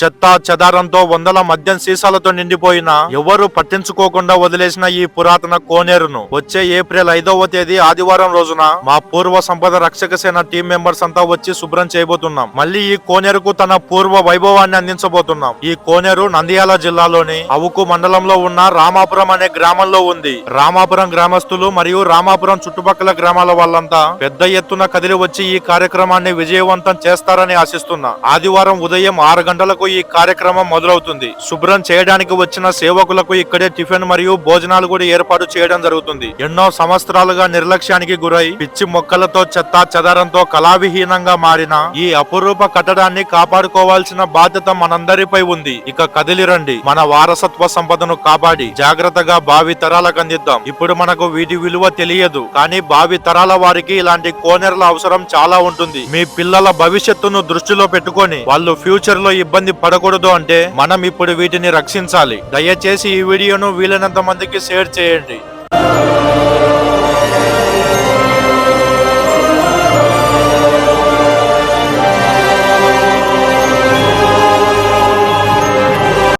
చెత్తా చెదారంతో వందల మద్యం సీసాలతో నిండిపోయిన ఎవరు పట్టించుకోకుండా వదిలేసిన ఈ పురాతన కోనేరును వచ్చే ఏప్రిల్ 5వ తేదీ ఆదివారం రోజున మా పూర్వ సంపద రక్షక సేన టీం మెంబర్స్ అంతా వచ్చి శుభ్రం చేయబోతున్నాం. మళ్ళీ ఈ కోనేరుకు తన పూర్వ వైభవాన్ని అందించబోతున్నాం. ఈ కోనేరు నంద్యాల జిల్లాలోని అవుకు మండలంలో ఉన్న రామాపురం అనే గ్రామంలో ఉంది. రామాపురం గ్రామస్తులు మరియు రామాపురం చుట్టుపక్కల గ్రామాల వాళ్ళంతా పెద్ద ఎత్తున కదిలి వచ్చి ఈ కార్యక్రమాన్ని విజయవంతం చేస్తారని ఆశిస్తున్నా. ఆదివారం ఉదయం 6 గంటలకు ఈ కార్యక్రమం మొదలవుతుంది. శుభ్రం చేయడానికి వచ్చిన సేవకులకు ఇక్కడే టిఫిన్ మరియు భోజనాలు కూడా ఏర్పాటు చేయడం జరుగుతుంది. ఎన్నో సంవత్సరాలుగా నిర్లక్ష్యానికి గురై పిచ్చి మొక్కలతో చెత్తా చెదారంతో కళావిహీనంగా మారిన ఈ అపురూప కట్టడాన్ని కాపాడుకోవాల్సిన బాధ్యత మనందరిపై ఉంది. ఇక కదిలిరండి, మన వారసత్వ సంపదను కాపాడి జాగ్రత్తగా భావి తరాలకు అందిద్దాం. ఇప్పుడు మనకు వీటి విలువ తెలియదు, కానీ భావి తరాల వారికి ఇలాంటి కోనేరుల అవసరం చాలా ఉంటుంది. మీ పిల్లల భవిష్యత్తును దృష్టిలో పెట్టుకొని వాళ్ళు ఫ్యూచర్ లో ఇబ్బంది పడకూడదు అంటే మనం ఇప్పుడు వీటిని రక్షించాలి. దయచేసి ఈ వీడియోను వీలైనంత మందికి షేర్ చేయండి.